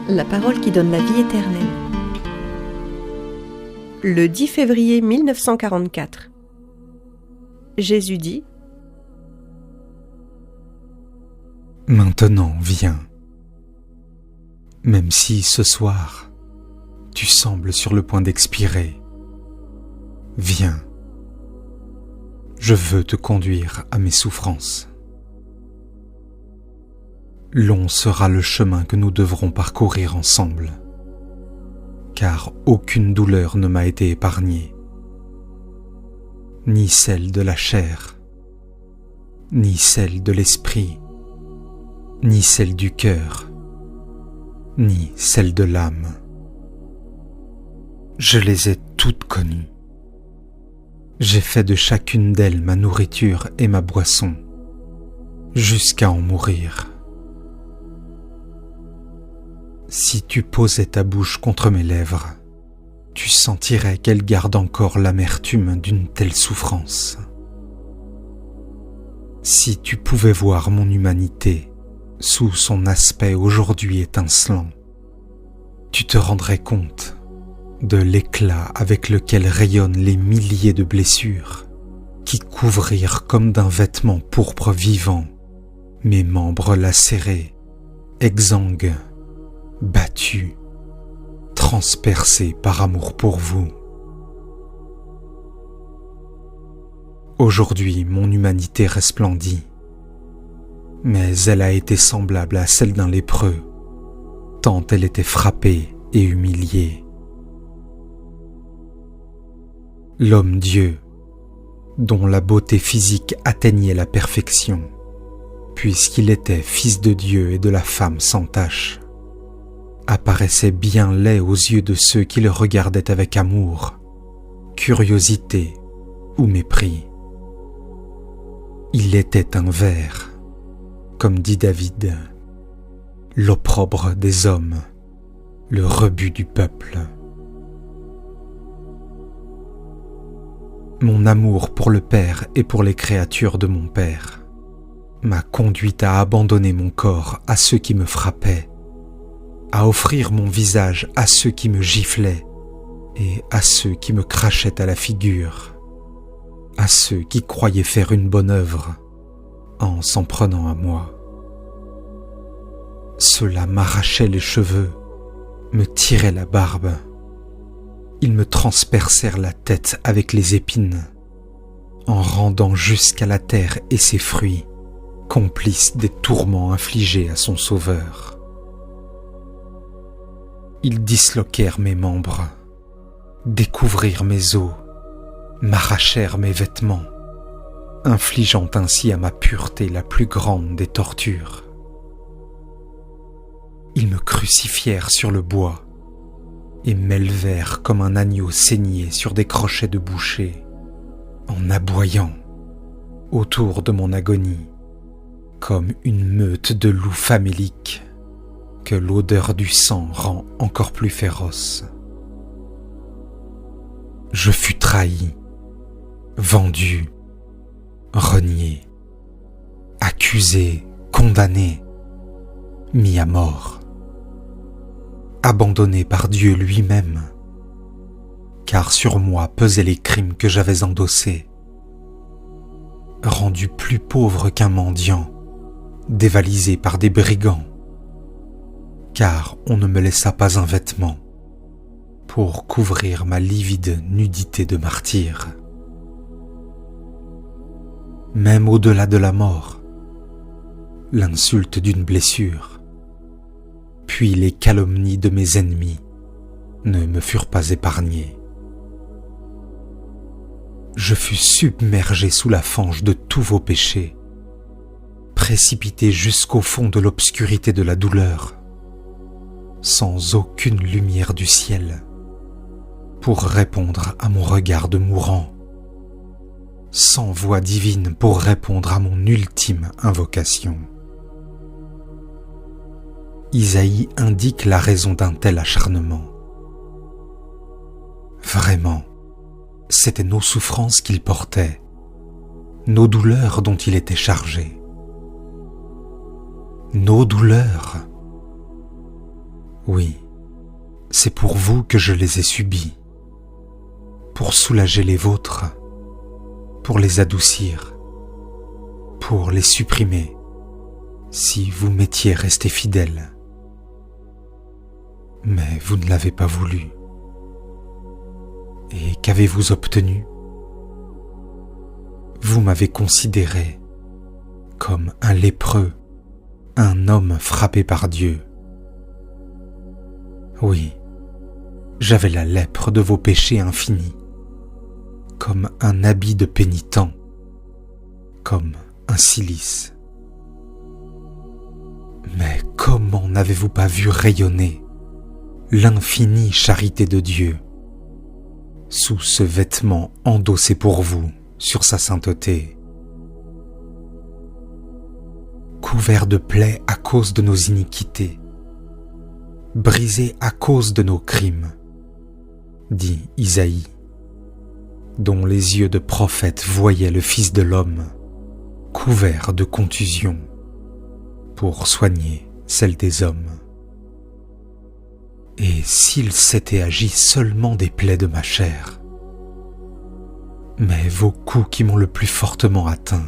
La parole qui donne la vie éternelle. Le 10 février 1944, Jésus dit : « Maintenant, viens. Même si ce soir, tu sembles sur le point d'expirer, viens. Je veux te conduire à mes souffrances. Long sera le chemin que nous devrons parcourir ensemble, car aucune douleur ne m'a été épargnée, ni celle de la chair, ni celle de l'esprit, ni celle du cœur, ni celle de l'âme. Je les ai toutes connues. J'ai fait de chacune d'elles ma nourriture et ma boisson, jusqu'à en mourir. Si tu posais ta bouche contre mes lèvres, tu sentirais qu'elle garde encore l'amertume d'une telle souffrance. Si tu pouvais voir mon humanité sous son aspect aujourd'hui étincelant, tu te rendrais compte de l'éclat avec lequel rayonnent les milliers de blessures qui couvrirent comme d'un vêtement pourpre vivant mes membres lacérés, exsangues, battus, transpercés par amour pour vous. Aujourd'hui, mon humanité resplendit, mais elle a été semblable à celle d'un lépreux, tant elle était frappée et humiliée. L'homme-dieu, dont la beauté physique atteignait la perfection, puisqu'il était fils de Dieu et de la femme sans tache, apparaissait bien laid aux yeux de ceux qui le regardaient avec amour, curiosité ou mépris. Il était un ver, comme dit David, l'opprobre des hommes, le rebut du peuple. Mon amour pour le Père et pour les créatures de mon Père m'a conduit à abandonner mon corps à ceux qui me frappaient, à offrir mon visage à ceux qui me giflaient et à ceux qui me crachaient à la figure, à ceux qui croyaient faire une bonne œuvre en s'en prenant à moi. Ceux-là m'arrachaient les cheveux, me tiraient la barbe, ils me transpercèrent la tête avec les épines, en rendant jusqu'à la terre et ses fruits, complices des tourments infligés à son sauveur. Ils disloquèrent mes membres, découvrirent mes os, m'arrachèrent mes vêtements, infligeant ainsi à ma pureté la plus grande des tortures. Ils me crucifièrent sur le bois et m'élevèrent comme un agneau saigné sur des crochets de boucher, en aboyant autour de mon agonie, comme une meute de loups faméliques que l'odeur du sang rend encore plus féroce. Je fus trahi, vendu, renié, accusé, condamné, mis à mort, abandonné par Dieu lui-même, car sur moi pesaient les crimes que j'avais endossés, rendu plus pauvre qu'un mendiant, dévalisé par des brigands, car on ne me laissa pas un vêtement pour couvrir ma livide nudité de martyr. Même au-delà de la mort, l'insulte d'une blessure, puis les calomnies de mes ennemis ne me furent pas épargnées. Je fus submergé sous la fange de tous vos péchés, précipité jusqu'au fond de l'obscurité de la douleur, sans aucune lumière du ciel, pour répondre à mon regard de mourant, sans voix divine pour répondre à mon ultime invocation. Isaïe indique la raison d'un tel acharnement. Vraiment, c'étaient nos souffrances qu'il portait, nos douleurs dont il était chargé. Nos douleurs. Oui, c'est pour vous que je les ai subies, pour soulager les vôtres, pour les adoucir, pour les supprimer, si vous m'étiez resté fidèle. Mais vous ne l'avez pas voulu. Et qu'avez-vous obtenu? Vous m'avez considéré comme un lépreux, un homme frappé par Dieu. Oui, j'avais la lèpre de vos péchés infinis, comme un habit de pénitent, comme un cilice. Mais comment n'avez-vous pas vu rayonner l'infinie charité de Dieu sous ce vêtement endossé pour vous sur sa sainteté, couvert de plaies à cause de nos iniquités, brisé à cause de nos crimes, dit Isaïe, dont les yeux de prophète voyaient le Fils de l'homme couvert de contusions pour soigner celle des hommes. Et s'il s'était agi seulement des plaies de ma chair, mais vos coups qui m'ont le plus fortement atteint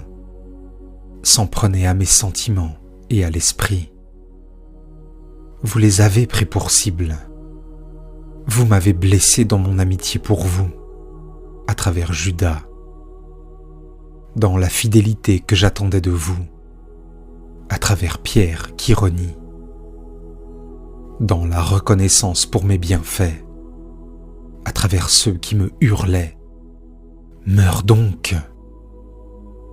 s'en prenaient à mes sentiments et à l'esprit. Vous les avez pris pour cible. Vous m'avez blessé dans mon amitié pour vous, à travers Judas, dans la fidélité que j'attendais de vous, à travers Pierre qui renie, dans la reconnaissance pour mes bienfaits, à travers ceux qui me hurlaient « Meurs donc !»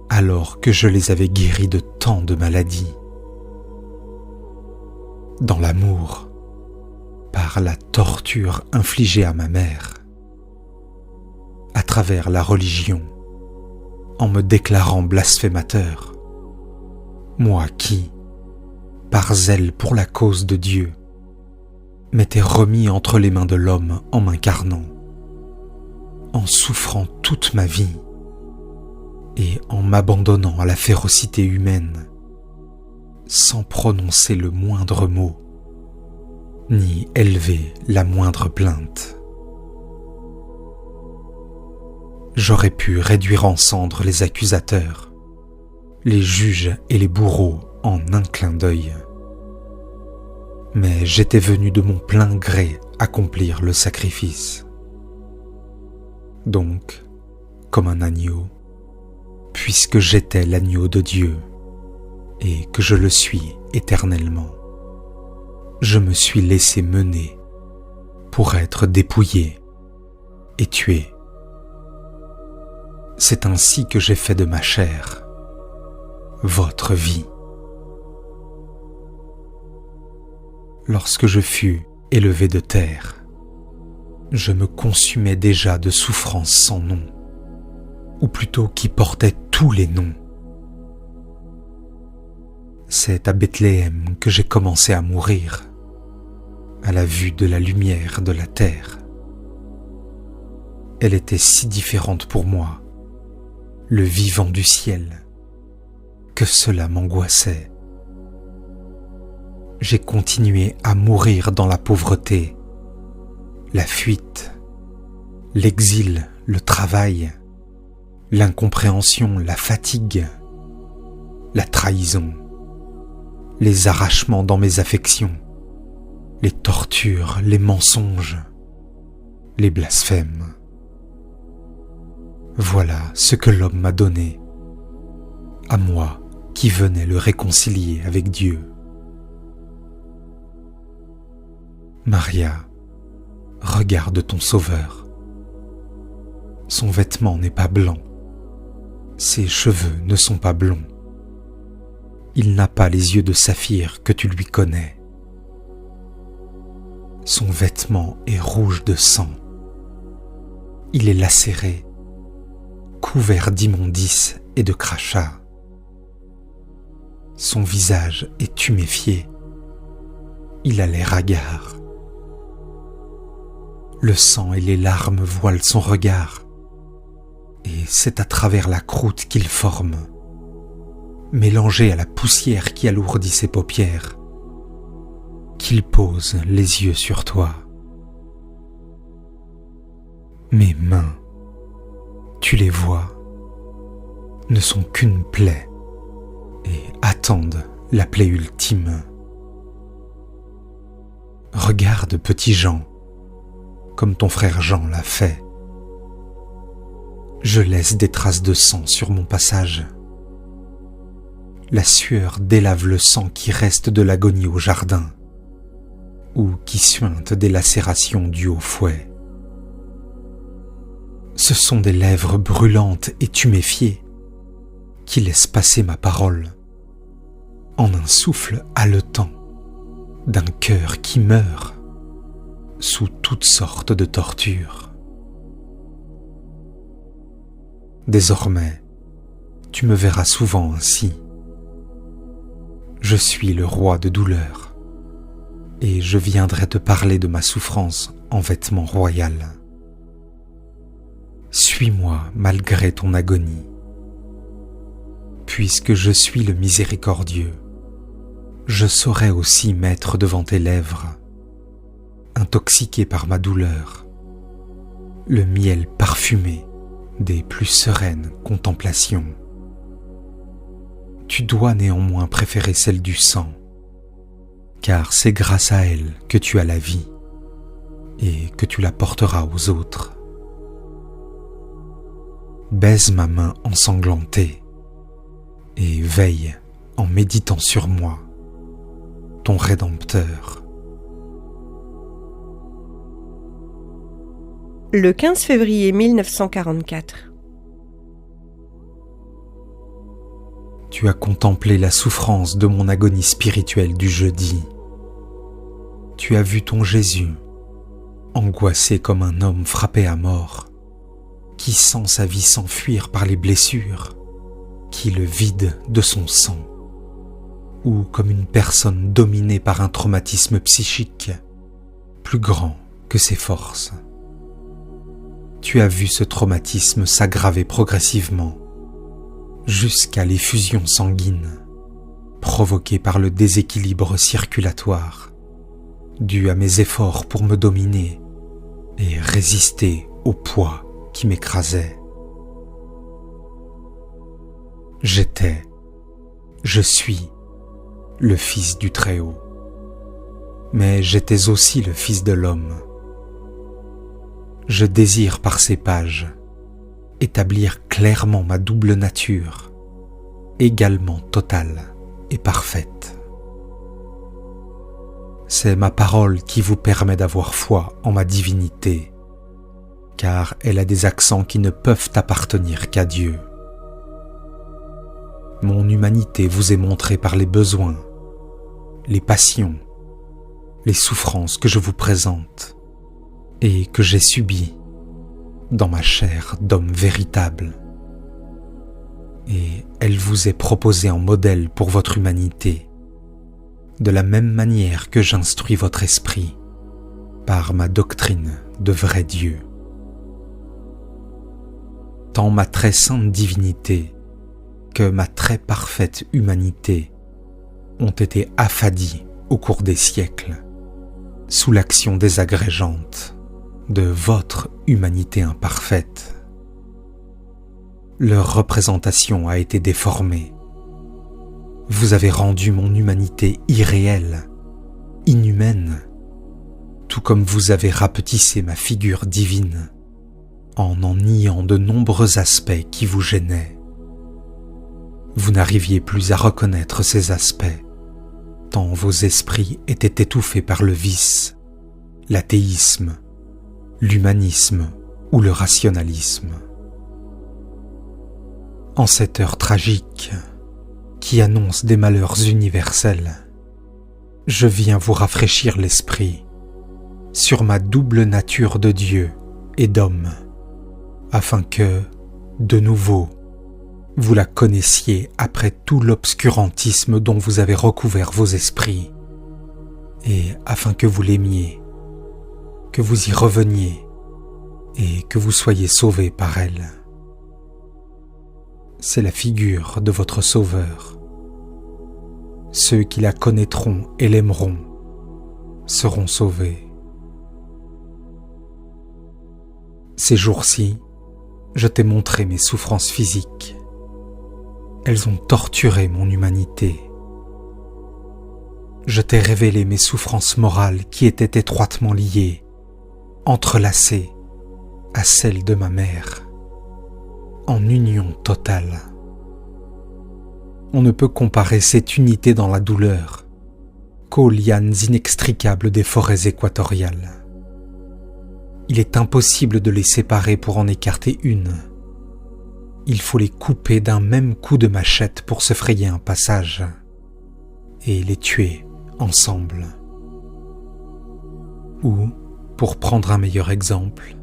alors que je les avais guéris de tant de maladies. Dans l'amour, par la torture infligée à ma mère, à travers la religion, en me déclarant blasphémateur, moi qui, par zèle pour la cause de Dieu, m'étais remis entre les mains de l'homme en m'incarnant, en souffrant toute ma vie et en m'abandonnant à la férocité humaine, sans prononcer le moindre mot, ni élever la moindre plainte. J'aurais pu réduire en cendres les accusateurs, les juges et les bourreaux en un clin d'œil. Mais j'étais venu de mon plein gré accomplir le sacrifice. Donc, comme un agneau, puisque j'étais l'agneau de Dieu, et que je le suis éternellement, je me suis laissé mener pour être dépouillé et tué. C'est ainsi que j'ai fait de ma chair votre vie. Lorsque je fus élevé de terre, je me consumais déjà de souffrances sans nom, ou plutôt qui portaient tous les noms. C'est à Bethléem que j'ai commencé à mourir, à la vue de la lumière de la terre. Elle était si différente pour moi, le vivant du ciel, que cela m'angoissait. J'ai continué à mourir dans la pauvreté, la fuite, l'exil, le travail, l'incompréhension, la fatigue, la trahison, les arrachements dans mes affections, les tortures, les mensonges, les blasphèmes. Voilà ce que l'homme m'a donné, à moi qui venais le réconcilier avec Dieu. Maria, regarde ton Sauveur. Son vêtement n'est pas blanc, ses cheveux ne sont pas blonds. Il n'a pas les yeux de saphir que tu lui connais. Son vêtement est rouge de sang. Il est lacéré, couvert d'immondices et de crachats. Son visage est tuméfié. Il a l'air hagard. Le sang et les larmes voilent son regard. et c'est à travers la croûte qu'il forme, mélangée à la poussière qui alourdit ses paupières, qu'il pose les yeux sur toi. Mes mains, tu les vois, ne sont qu'une plaie et attendent la plaie ultime. Regarde, petit Jean, comme ton frère Jean l'a fait. Je laisse des traces de sang sur mon passage. La sueur délave le sang qui reste de l'agonie au jardin, ou qui suinte des lacérations dues au fouet. Ce sont des lèvres brûlantes et tuméfiées qui laissent passer ma parole en un souffle haletant d'un cœur qui meurt sous toutes sortes de tortures. Désormais, tu me verras souvent ainsi. Je suis le roi de douleur et je viendrai te parler de ma souffrance en vêtements royaux. Suis-moi malgré ton agonie. Puisque je suis le miséricordieux, je saurai aussi mettre devant tes lèvres, intoxiqué par ma douleur, le miel parfumé des plus sereines contemplations. Tu dois néanmoins préférer celle du sang, car c'est grâce à elle que tu as la vie et que tu la porteras aux autres. Baise ma main ensanglantée et veille en méditant sur moi, ton Rédempteur. Le 15 février 1944. Tu as contemplé la souffrance de mon agonie spirituelle du jeudi. Tu as vu ton Jésus, angoissé comme un homme frappé à mort, qui sent sa vie s'enfuir par les blessures, qui le vide de son sang, ou comme une personne dominée par un traumatisme psychique plus grand que ses forces. Tu as vu ce traumatisme s'aggraver progressivement jusqu'à l'effusion sanguine provoquée par le déséquilibre circulatoire dû à mes efforts pour me dominer et résister au poids qui m'écrasait. Je suis le Fils du Très-Haut, mais j'étais aussi le Fils de l'homme. Je désire par ces pages établir clairement ma double nature, également totale et parfaite. C'est ma parole qui vous permet d'avoir foi en ma divinité, car elle a des accents qui ne peuvent appartenir qu'à Dieu. Mon humanité vous est montrée par les besoins, les passions, les souffrances que je vous présente et que j'ai subies dans ma chair d'homme véritable. Et elle vous est proposée en modèle pour votre humanité, de la même manière que j'instruis votre esprit par ma doctrine de vrai Dieu. Tant ma très sainte divinité que ma très parfaite humanité ont été affadies au cours des siècles, sous l'action désagrégeante de votre humanité imparfaite. Leur représentation a été déformée. Vous avez rendu mon humanité irréelle, inhumaine, tout comme vous avez rapetissé ma figure divine en niant de nombreux aspects qui vous gênaient. Vous n'arriviez plus à reconnaître ces aspects, tant vos esprits étaient étouffés par le vice, l'athéisme, l'humanisme ou le rationalisme. En cette heure tragique, qui annonce des malheurs universels, je viens vous rafraîchir l'esprit sur ma double nature de Dieu et d'homme, afin que, de nouveau, vous la connaissiez après tout l'obscurantisme dont vous avez recouvert vos esprits, et afin que vous l'aimiez, que vous y reveniez, et que vous soyez sauvés par elle. c'est la figure de votre Sauveur. Ceux qui la connaîtront et l'aimeront seront sauvés. Ces jours-ci, je t'ai montré mes souffrances physiques. Elles ont torturé mon humanité. Je t'ai révélé mes souffrances morales qui étaient étroitement liées, entrelacées à celles de ma mère, en union totale. On ne peut comparer cette unité dans la douleur qu'aux lianes inextricables des forêts équatoriales. Il est impossible de les séparer pour en écarter une. Il faut les couper d'un même coup de machette pour se frayer un passage et les tuer ensemble. Ou, pour prendre un meilleur exemple,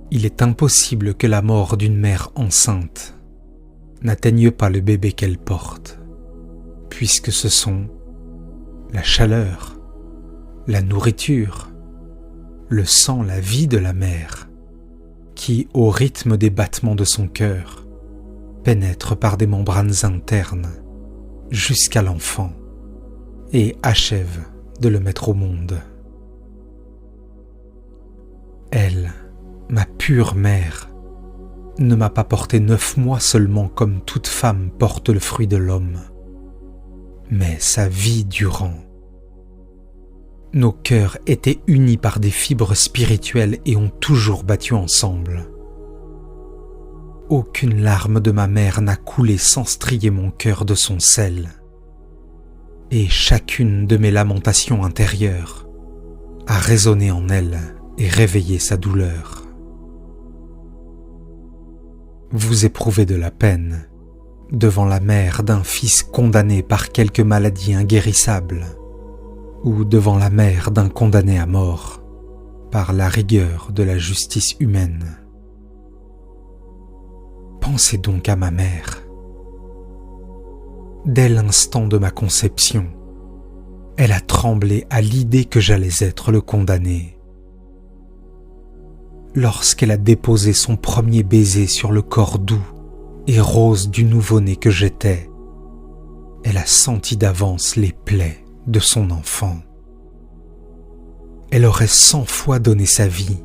il est impossible que la mort d'une mère enceinte n'atteigne pas le bébé qu'elle porte, puisque ce sont la chaleur, la nourriture, le sang, la vie de la mère, qui, au rythme des battements de son cœur, pénètre par des membranes internes jusqu'à l'enfant et achève de le mettre au monde. Elle, ma pure mère, ne m'a pas porté 9 mois seulement comme toute femme porte le fruit de l'homme, mais sa vie durant. Nos cœurs étaient unis par des fibres spirituelles et ont toujours battu ensemble. Aucune larme de ma mère n'a coulé sans strier mon cœur de son sel, et chacune de mes lamentations intérieures a résonné en elle et réveillé sa douleur. Vous éprouvez de la peine devant la mère d'un fils condamné par quelque maladie inguérissable, ou devant la mère d'un condamné à mort par la rigueur de la justice humaine. Pensez donc à ma mère. Dès l'instant de ma conception, elle a tremblé à l'idée que j'allais être le condamné. Lorsqu'elle a déposé son premier baiser sur le corps doux et rose du nouveau-né que j'étais, elle a senti d'avance les plaies de son enfant. Elle aurait 100 fois donné sa vie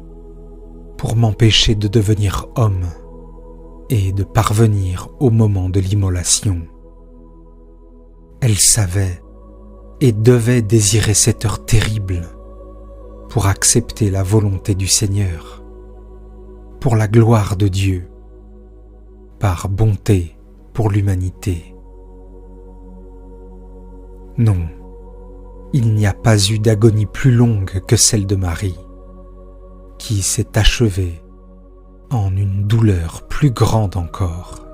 pour m'empêcher de devenir homme et de parvenir au moment de l'immolation. Elle savait et devait désirer cette heure terrible pour accepter la volonté du Seigneur, pour la gloire de Dieu, par bonté pour l'humanité. Non, il n'y a pas eu d'agonie plus longue que celle de Marie, qui s'est achevée en une douleur plus grande encore.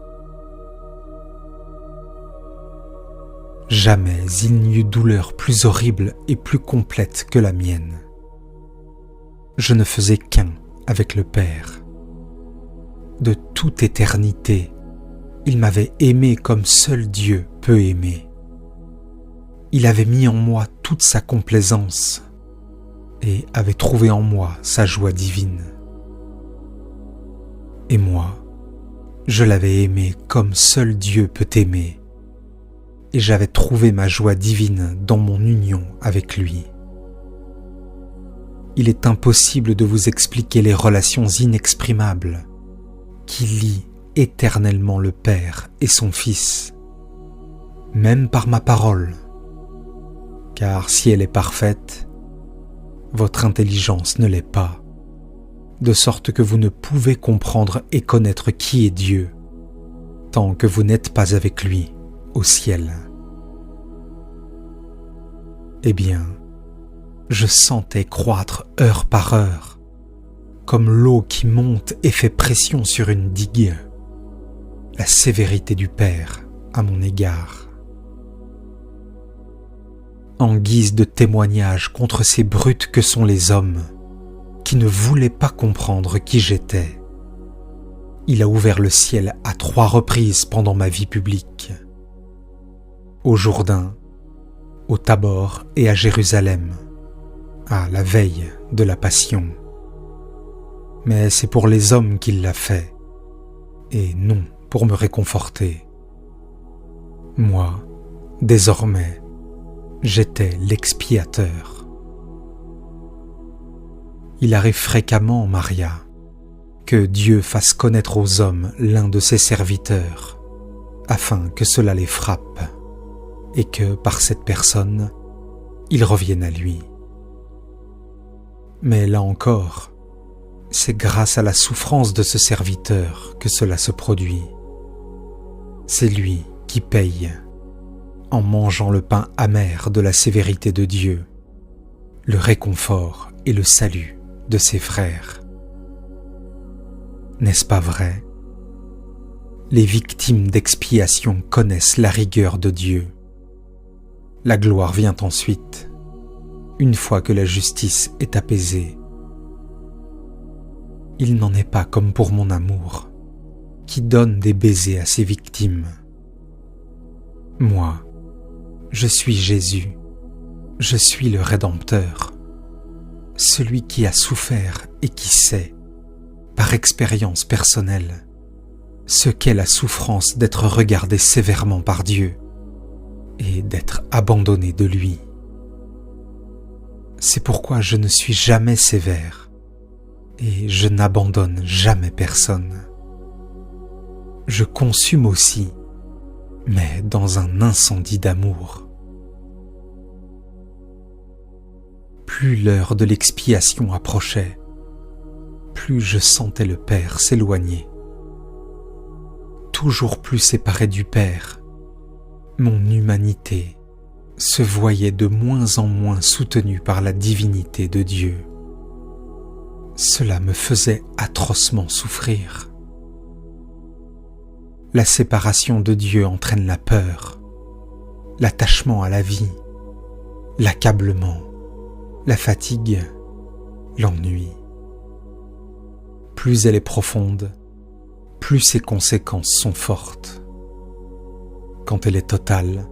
Jamais il n'y eut douleur plus horrible et plus complète que la mienne. Je ne faisais qu'un avec le Père. De toute éternité, il m'avait aimé comme seul Dieu peut aimer. Il avait mis en moi toute sa complaisance et avait trouvé en moi sa joie divine. Et moi, je l'avais aimé comme seul Dieu peut aimer, et j'avais trouvé ma joie divine dans mon union avec lui. Il est impossible de vous expliquer les relations inexprimables qui lient éternellement le Père et son Fils, même par ma parole, car si elle est parfaite, votre intelligence ne l'est pas, de sorte que vous ne pouvez comprendre et connaître qui est Dieu, tant que vous n'êtes pas avec lui au ciel. Eh bien, je sentais croître heure par heure, comme l'eau qui monte et fait pression sur une digue, la sévérité du Père à mon égard. En guise de témoignage contre ces brutes que sont les hommes, qui ne voulaient pas comprendre qui j'étais, il a ouvert le ciel à 3 reprises pendant ma vie publique. Au Jourdain, au Tabor et à Jérusalem, à la veille de la Passion. Mais c'est pour les hommes qu'il l'a fait, et non pour me réconforter. Moi, désormais, j'étais l'expiateur. Il arrive fréquemment, Maria, que Dieu fasse connaître aux hommes l'un de ses serviteurs, afin que cela les frappe, et que par cette personne, ils reviennent à lui. Mais là encore, c'est grâce à la souffrance de ce serviteur que cela se produit. C'est lui qui paye, en mangeant le pain amer de la sévérité de Dieu, le réconfort et le salut de ses frères. N'est-ce pas vrai? Les victimes d'expiation connaissent la rigueur de Dieu. La gloire vient ensuite, une fois que la justice est apaisée. Il n'en est pas comme pour mon amour, qui donne des baisers à ses victimes. Moi, je suis Jésus, je suis le Rédempteur, celui qui a souffert et qui sait, par expérience personnelle, ce qu'est la souffrance d'être regardé sévèrement par Dieu et d'être abandonné de lui. C'est pourquoi je ne suis jamais sévère et je n'abandonne jamais personne. Je consume aussi, mais dans un incendie d'amour. Plus l'heure de l'expiation approchait, plus je sentais le Père s'éloigner. Toujours plus séparé du Père, mon humanité se voyait de moins en moins soutenue par la divinité de Dieu. Cela me faisait atrocement souffrir. La séparation de Dieu entraîne la peur, l'attachement à la vie, l'accablement, la fatigue, l'ennui. Plus elle est profonde, plus ses conséquences sont fortes. Quand elle est totale,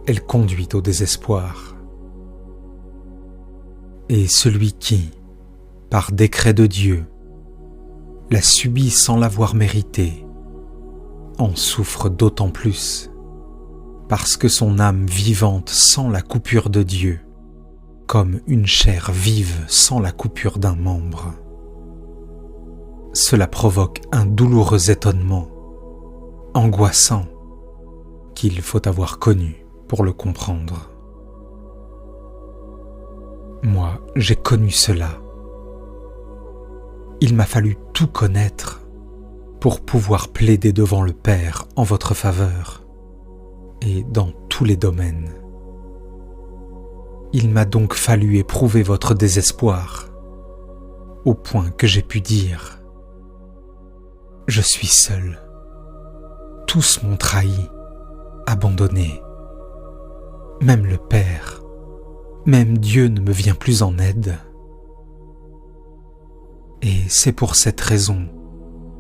elle conduit au désespoir. Et celui qui, par décret de Dieu, la subit sans l'avoir méritée, en souffre d'autant plus, parce que son âme vivante sans la coupure de Dieu, comme une chair vive sans la coupure d'un membre. Cela provoque un douloureux étonnement, angoissant, qu'il faut avoir connu pour le comprendre. Moi, j'ai connu cela. Il m'a fallu tout connaître pour pouvoir plaider devant le Père en votre faveur et dans tous les domaines. Il m'a donc fallu éprouver votre désespoir, au point que j'ai pu dire « Je suis seul. Tous m'ont trahi, abandonné. Même le Père, même Dieu ne me vient plus en aide. » Et c'est pour cette raison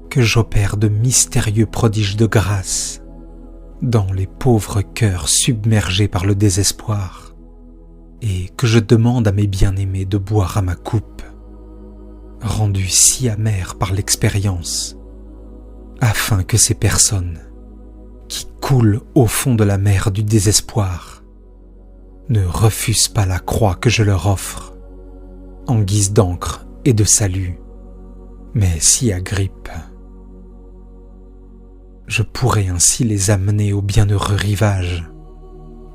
que j'opère de mystérieux prodiges de grâce dans les pauvres cœurs submergés par le désespoir, et que je demande à mes bien-aimés de boire à ma coupe, rendue si amère par l'expérience, afin que ces personnes, qui coulent au fond de la mer du désespoir, ne refusent pas la croix que je leur offre, en guise d'encre et de salut, mais s'y agrippent. Je pourrais ainsi les amener au bienheureux rivage,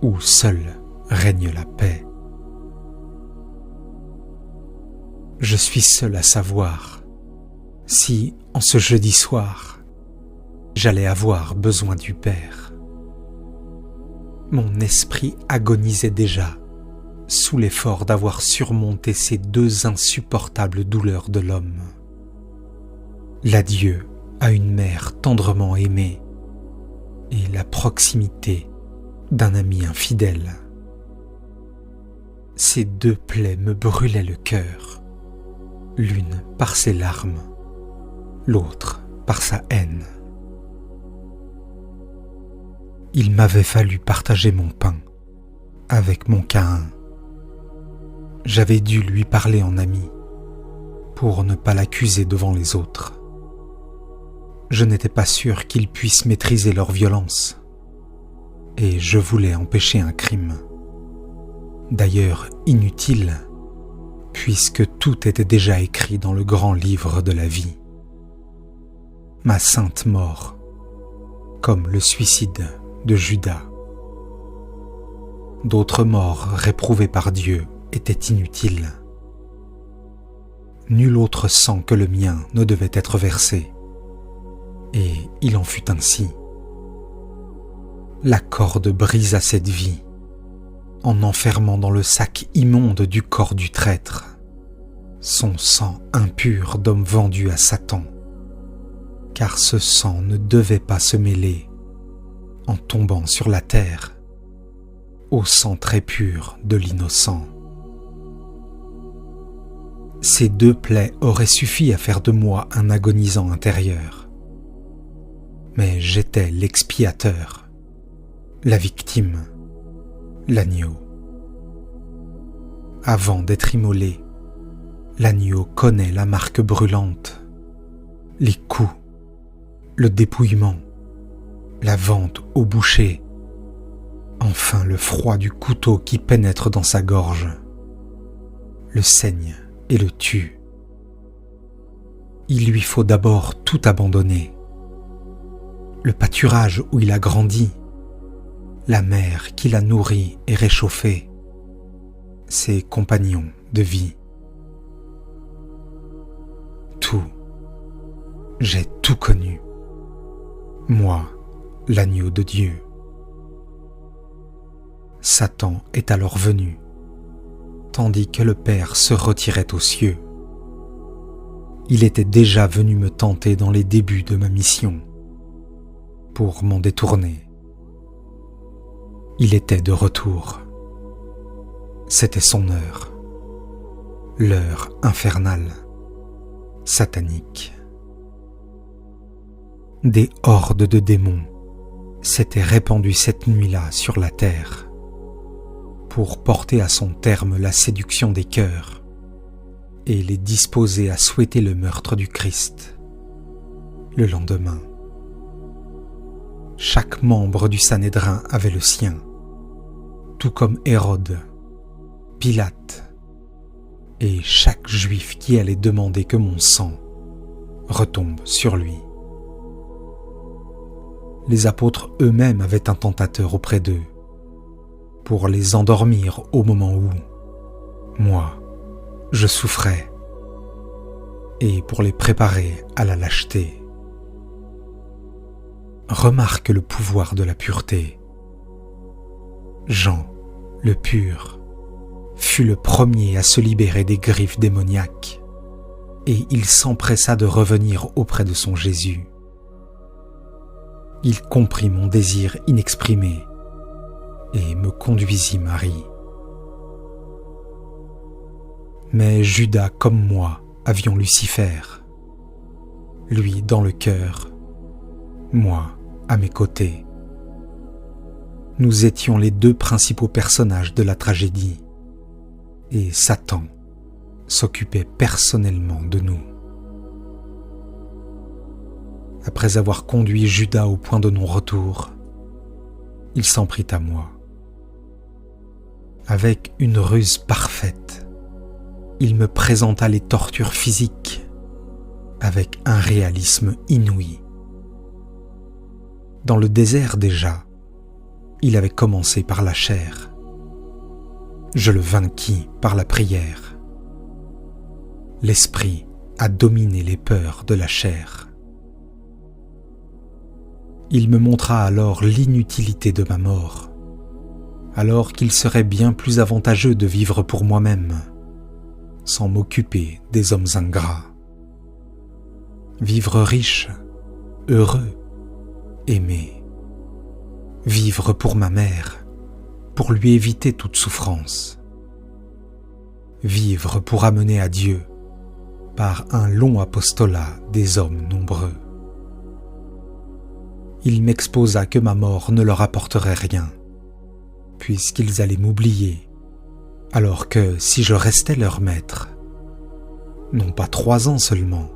où seule règne la paix. Je suis seul à savoir si, en ce jeudi soir, j'allais avoir besoin du Père. Mon esprit agonisait déjà sous l'effort d'avoir surmonté ces deux insupportables douleurs de l'homme. L'adieu à une mère tendrement aimée et la proximité d'un ami infidèle. Ces deux plaies me brûlaient le cœur, l'une par ses larmes, l'autre par sa haine. Il m'avait fallu partager mon pain avec mon Caïn. J'avais dû lui parler en ami pour ne pas l'accuser devant les autres. je n'étais pas sûr qu'ils puissent maîtriser leur violence, et je voulais empêcher un crime. D'ailleurs inutile, puisque tout était déjà écrit dans le grand livre de la vie. Ma sainte mort, comme le suicide de Judas. D'autres morts réprouvées par Dieu étaient inutiles. Nul autre sang que le mien ne devait être versé, et il en fut ainsi. La corde brisa cette vie, en enfermant dans le sac immonde du corps du traître son sang impur d'homme vendu à Satan, car ce sang ne devait pas se mêler, en tombant sur la terre, au sang très pur de l'innocent. Ces 2 plaies auraient suffi à faire de moi un agonisant intérieur. Mais j'étais l'expiateur, la victime, l'agneau. Avant d'être immolé, l'agneau connaît la marque brûlante, les coups, le dépouillement, la vente au boucher, enfin le froid du couteau qui pénètre dans sa gorge, le saigne et le tue. Il lui faut d'abord tout abandonner. Le pâturage où il a grandi, la mère qui l'a nourri et réchauffé, ses compagnons de vie. Tout, j'ai tout connu, moi, l'agneau de Dieu. Satan est alors venu, tandis que le Père se retirait aux cieux. Il était déjà venu me tenter dans les débuts de ma mission, pour m'en détourner. Il était de retour. C'était son heure, l'heure infernale, satanique. Des hordes de démons s'étaient répandues cette nuit-là sur la terre, pour porter à son terme la séduction des cœurs et les disposer à souhaiter le meurtre du Christ. Le lendemain, chaque membre du Sanhédrin avait le sien, tout comme Hérode, Pilate et chaque juif qui allait demander que mon sang retombe sur lui. Les apôtres eux-mêmes avaient un tentateur auprès d'eux, pour les endormir au moment où, moi, je souffrais, et pour les préparer à la lâcheté. Remarque le pouvoir de la pureté. Jean, le pur, fut le premier à se libérer des griffes démoniaques, et il s'empressa de revenir auprès de son Jésus. Il comprit mon désir inexprimé, et me conduisit Marie. Mais Judas comme moi avions Lucifer, lui dans le cœur, moi à mes côtés. Nous étions les 2 principaux personnages de la tragédie, et Satan s'occupait personnellement de nous. Après avoir conduit Judas au point de non-retour, il s'en prit à moi. Avec une ruse parfaite, il me présenta les tortures physiques avec un réalisme inouï. Dans le désert déjà, il avait commencé par la chair. Je le vainquis par la prière. L'esprit a dominé les peurs de la chair. Il me montra alors l'inutilité de ma mort, alors qu'il serait bien plus avantageux de vivre pour moi-même, sans m'occuper des hommes ingrats. Vivre riche, heureux, aimé. Vivre pour ma mère, pour lui éviter toute souffrance. Vivre pour amener à Dieu, par un long apostolat des hommes nombreux. Il m'exposa que ma mort ne leur apporterait rien, puisqu'ils allaient m'oublier, alors que si je restais leur maître, non pas 3 ans seulement,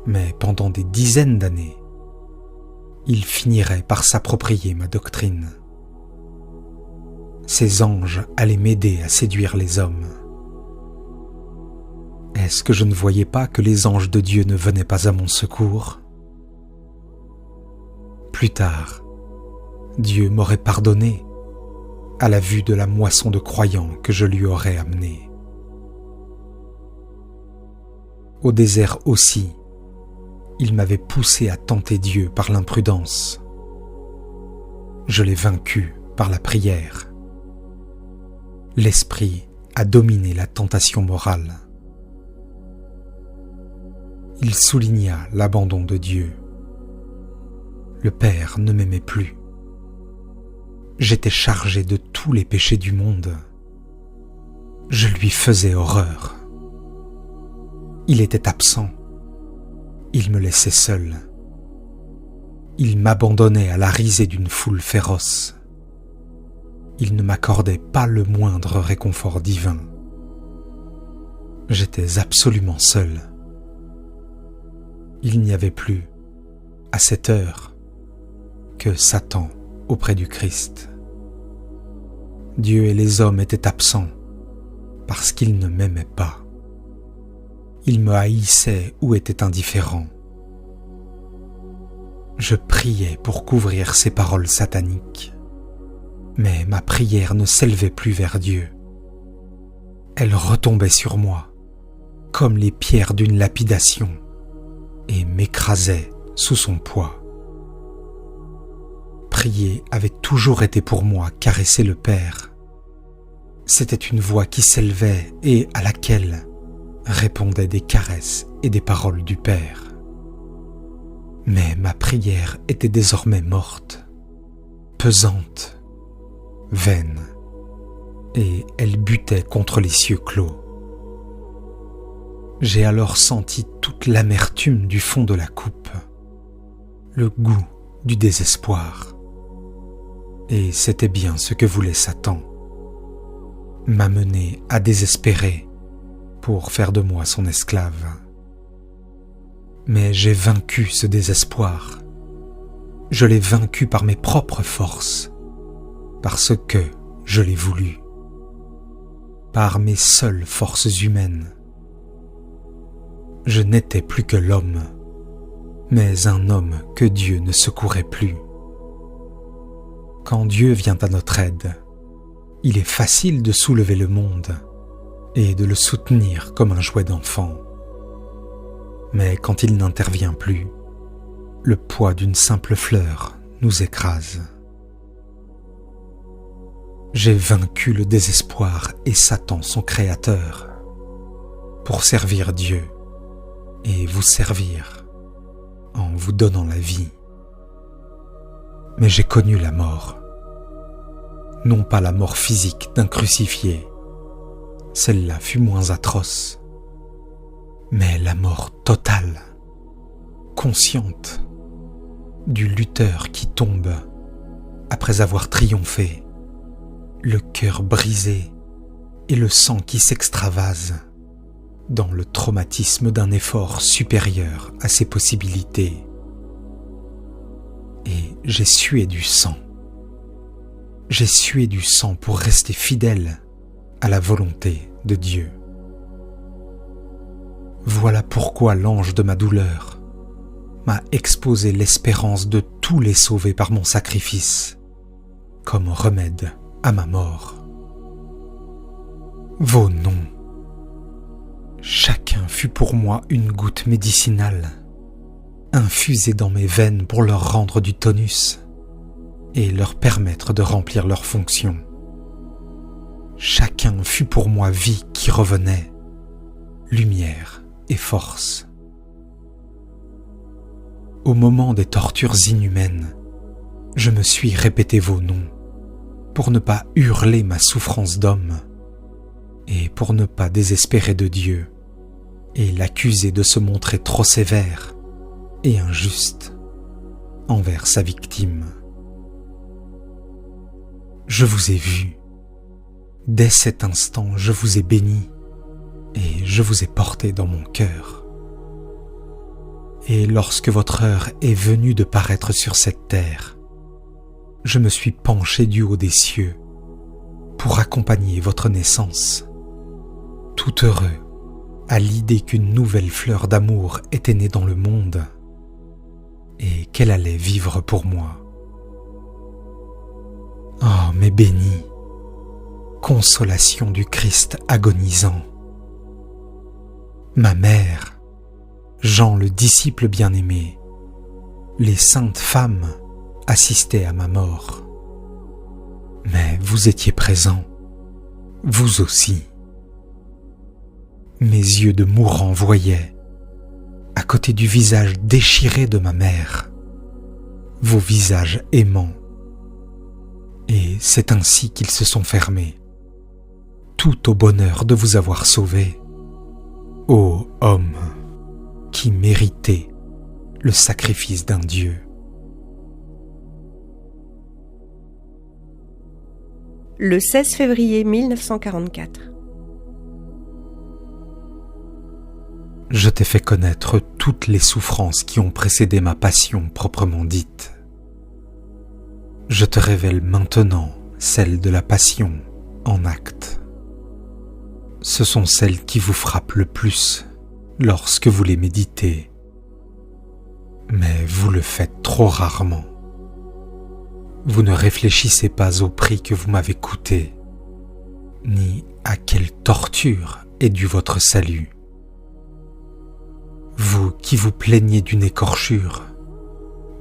mais pendant des dizaines d'années, il finirait par s'approprier ma doctrine. Ces anges allaient m'aider à séduire les hommes. Est-ce que je ne voyais pas que les anges de Dieu ne venaient pas à mon secours? Plus tard, Dieu m'aurait pardonné à la vue de la moisson de croyants que je lui aurais amenée. Au désert aussi, il m'avait poussé à tenter Dieu par l'imprudence. Je l'ai vaincu par la prière. L'esprit a dominé la tentation morale. Il souligna l'abandon de Dieu. Le Père ne m'aimait plus. J'étais chargé de tous les péchés du monde. Je lui faisais horreur. Il était absent. Il me laissait seul. Il m'abandonnait à la risée d'une foule féroce. Il ne m'accordait pas le moindre réconfort divin. J'étais absolument seul. Il n'y avait plus, à cette heure, que Satan auprès du Christ. Dieu et les hommes étaient absents parce qu'ils ne m'aimaient pas. Ils me haïssaient ou étaient indifférents. Je priais pour couvrir ces paroles sataniques, mais ma prière ne s'élevait plus vers Dieu. Elle retombait sur moi, comme les pierres d'une lapidation, et m'écrasait sous son poids. Prier avait toujours été pour moi caresser le Père. C'était une voix qui s'élevait et à laquelle répondaient des caresses et des paroles du Père. Mais ma prière était désormais morte, pesante, vaine, et elle butait contre les cieux clos. J'ai alors senti toute l'amertume du fond de la coupe, le goût du désespoir. Et c'était bien ce que voulait Satan, m'amener à désespérer pour faire de moi son esclave. Mais j'ai vaincu ce désespoir. Je l'ai vaincu par mes propres forces, parce que je l'ai voulu, par mes seules forces humaines. Je n'étais plus que l'homme, mais un homme que Dieu ne secourait plus. Quand Dieu vient à notre aide, il est facile de soulever le monde et de le soutenir comme un jouet d'enfant. Mais quand il n'intervient plus, le poids d'une simple fleur nous écrase. J'ai vaincu le désespoir et Satan son créateur pour servir Dieu et vous servir en vous donnant la vie. Mais j'ai connu la mort. Non pas la mort physique d'un crucifié, celle-là fut moins atroce, mais la mort totale, consciente, du lutteur qui tombe après avoir triomphé, le cœur brisé et le sang qui s'extravase dans le traumatisme d'un effort supérieur à ses possibilités. Et j'ai sué du sang. J'ai sué du sang pour rester fidèle à la volonté de Dieu. Voilà pourquoi l'ange de ma douleur m'a exposé l'espérance de tous les sauver par mon sacrifice, comme remède à ma mort. Vos noms, chacun fut pour moi une goutte médicinale, infusée dans mes veines pour leur rendre du tonus et leur permettre de remplir leurs fonctions. Chacun fut pour moi vie qui revenait, lumière et force. Au moment des tortures inhumaines, je me suis répété vos noms pour ne pas hurler ma souffrance d'homme et pour ne pas désespérer de Dieu et l'accuser de se montrer trop sévère et injuste envers sa victime. Je vous ai vu. Dès cet instant, je vous ai béni et je vous ai porté dans mon cœur. Et lorsque votre heure est venue de paraître sur cette terre, je me suis penché du haut des cieux pour accompagner votre naissance, tout heureux à l'idée qu'une nouvelle fleur d'amour était née dans le monde et qu'elle allait vivre pour moi. Oh, mais bénie, consolation du Christ agonisant, ma mère, Jean le disciple bien-aimé, les saintes femmes assistaient à ma mort. Mais vous étiez présents, vous aussi. Mes yeux de mourant voyaient, à côté du visage déchiré de ma mère, vos visages aimants. Et c'est ainsi qu'ils se sont fermés, tout au bonheur de vous avoir sauvé, ô homme qui méritait le sacrifice d'un Dieu. Le 16 février 1944. Je t'ai fait connaître toutes les souffrances qui ont précédé ma passion proprement dite. Je te révèle maintenant celles de la passion en acte. Ce sont celles qui vous frappent le plus lorsque vous les méditez, mais vous le faites trop rarement. Vous ne réfléchissez pas au prix que vous m'avez coûté, ni à quelle torture est dû votre salut. Vous qui vous plaignez d'une écorchure,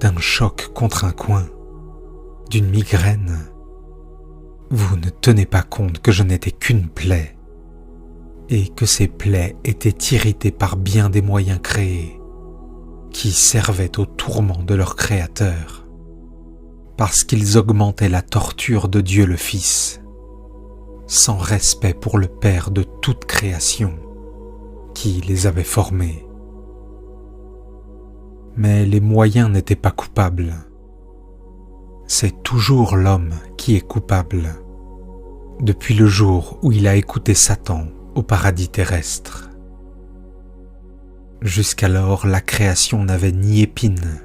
d'un choc contre un coin, d'une migraine, vous ne tenez pas compte que je n'étais qu'une plaie, et que ces plaies étaient irritées par bien des moyens créés, qui servaient au tourment de leur Créateur, parce qu'ils augmentaient la torture de Dieu le Fils, sans respect pour le Père de toute création, qui les avait formés. Mais les moyens n'étaient pas coupables. C'est toujours l'homme qui est coupable, depuis le jour où il a écouté Satan au paradis terrestre. Jusqu'alors, la création n'avait ni épine,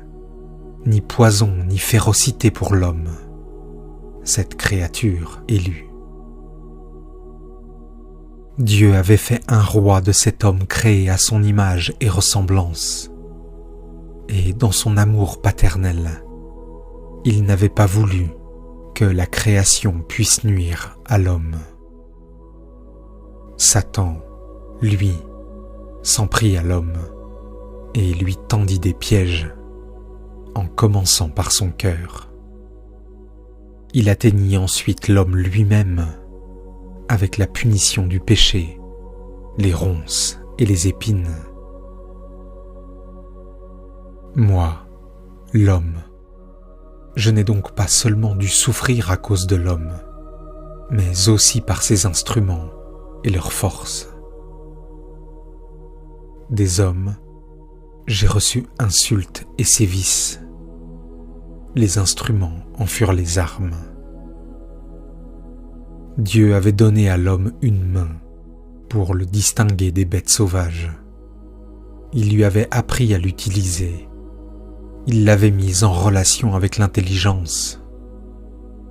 ni poison, ni férocité pour l'homme, cette créature élue. Dieu avait fait un roi de cet homme créé à son image et ressemblance. Et dans son amour paternel, il n'avait pas voulu que la création puisse nuire à l'homme. Satan, lui, s'en prit à l'homme et lui tendit des pièges, en commençant par son cœur. Il atteignit ensuite l'homme lui-même avec la punition du péché, les ronces et les épines. Moi, l'homme, je n'ai donc pas seulement dû souffrir à cause de l'homme, mais aussi par ses instruments et leurs forces. Des hommes, j'ai reçu insultes et sévices. Les instruments en furent les armes. Dieu avait donné à l'homme une main pour le distinguer des bêtes sauvages. Il lui avait appris à l'utiliser. Il l'avait mise en relation avec l'intelligence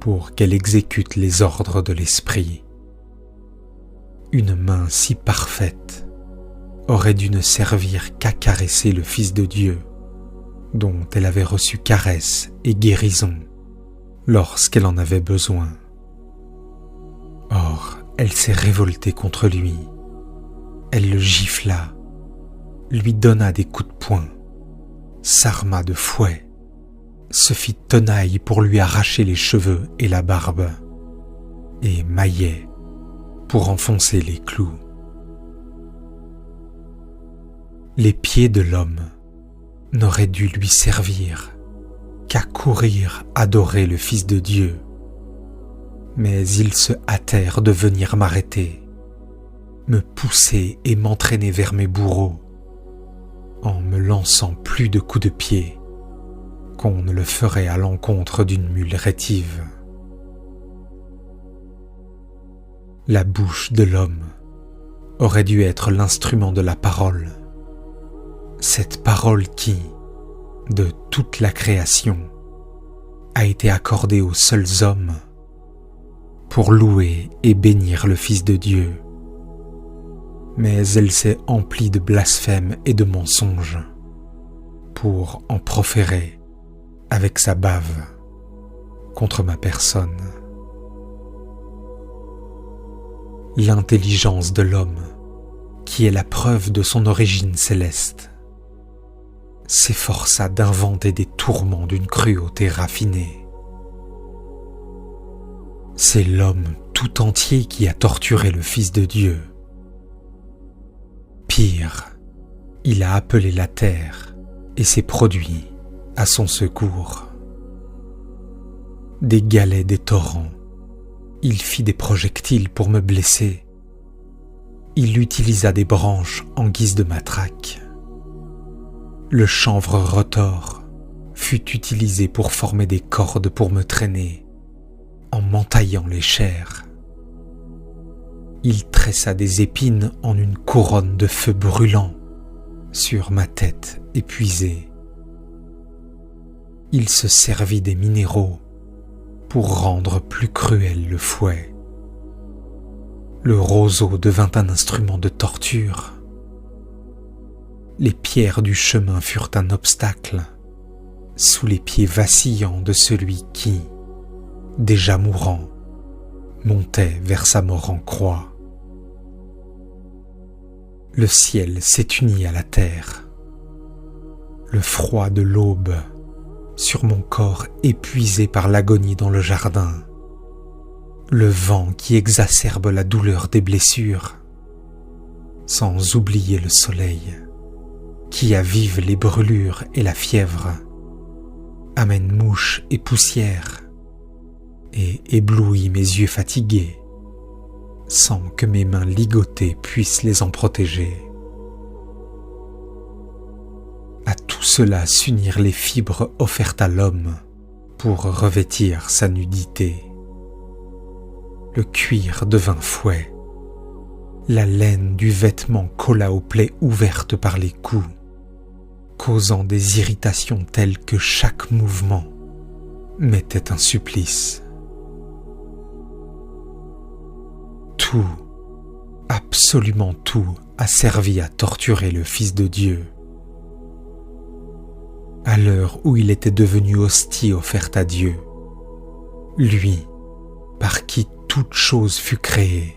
pour qu'elle exécute les ordres de l'esprit. Une main si parfaite aurait dû ne servir qu'à caresser le Fils de Dieu, dont elle avait reçu caresse et guérison lorsqu'elle en avait besoin. Or, elle s'est révoltée contre lui. Elle le gifla, lui donna des coups de poing, s'arma de fouet, se fit tenaille pour lui arracher les cheveux et la barbe, et maillet pour enfoncer les clous. Les pieds de l'homme n'auraient dû lui servir qu'à courir adorer le Fils de Dieu, mais ils se hâtèrent de venir m'arrêter, me pousser et m'entraîner vers mes bourreaux, en me lançant plus de coups de pied qu'on ne le ferait à l'encontre d'une mule rétive. La bouche de l'homme aurait dû être l'instrument de la parole, cette parole qui, de toute la création, a été accordée aux seuls hommes pour louer et bénir le Fils de Dieu. Mais elle s'est emplie de blasphèmes et de mensonges pour en proférer avec sa bave contre ma personne. L'intelligence de l'homme, qui est la preuve de son origine céleste, s'efforça d'inventer des tourments d'une cruauté raffinée. C'est l'homme tout entier qui a torturé le Fils de Dieu. Pire, il a appelé la terre et ses produits à son secours. Des galets des torrents, il fit des projectiles pour me blesser. Il utilisa des branches en guise de matraque. Le chanvre retors fut utilisé pour former des cordes pour me traîner, en m'entaillant les chairs. Il tressa des épines en une couronne de feu brûlant sur ma tête épuisée. Il se servit des minéraux pour rendre plus cruel le fouet. Le roseau devint un instrument de torture. Les pierres du chemin furent un obstacle sous les pieds vacillants de celui qui, déjà mourant, montait vers sa mort en croix. Le ciel s'est uni à la terre. Le froid de l'aube sur mon corps épuisé par l'agonie dans le jardin. Le vent qui exacerbe la douleur des blessures, sans oublier le soleil qui avive les brûlures et la fièvre, amène mouches et poussière et éblouit mes yeux fatigués, sans que mes mains ligotées puissent les en protéger. À tout cela s'unirent les fibres offertes à l'homme pour revêtir sa nudité. Le cuir devint fouet, la laine du vêtement colla aux plaies ouvertes par les coups, causant des irritations telles que chaque mouvement m'était un supplice. Tout, absolument tout, a servi à torturer le Fils de Dieu. À l'heure où il était devenu hostie offerte à Dieu, lui, par qui toute chose fut créée,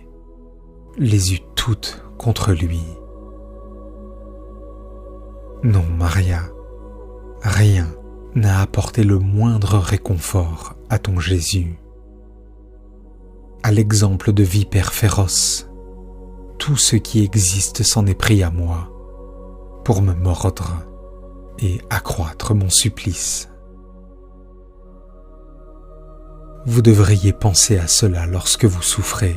les eut toutes contre lui. Non, Maria, rien n'a apporté le moindre réconfort à ton Jésus. À l'exemple de vipères féroces, tout ce qui existe s'en est pris à moi pour me mordre et accroître mon supplice. Vous devriez penser à cela lorsque vous souffrez.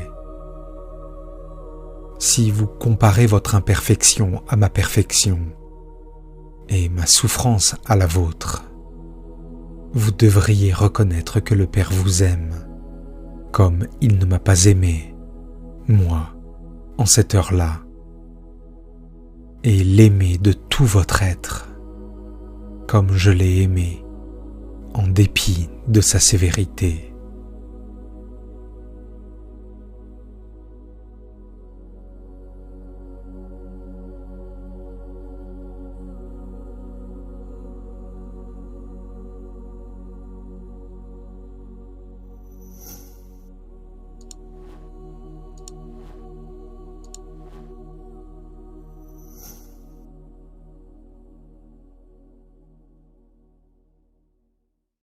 Si vous comparez votre imperfection à ma perfection et ma souffrance à la vôtre, vous devriez reconnaître que le Père vous aime comme il ne m'a pas aimé, moi, en cette heure-là, et l'aimer de tout votre être, comme je l'ai aimé, en dépit de sa sévérité.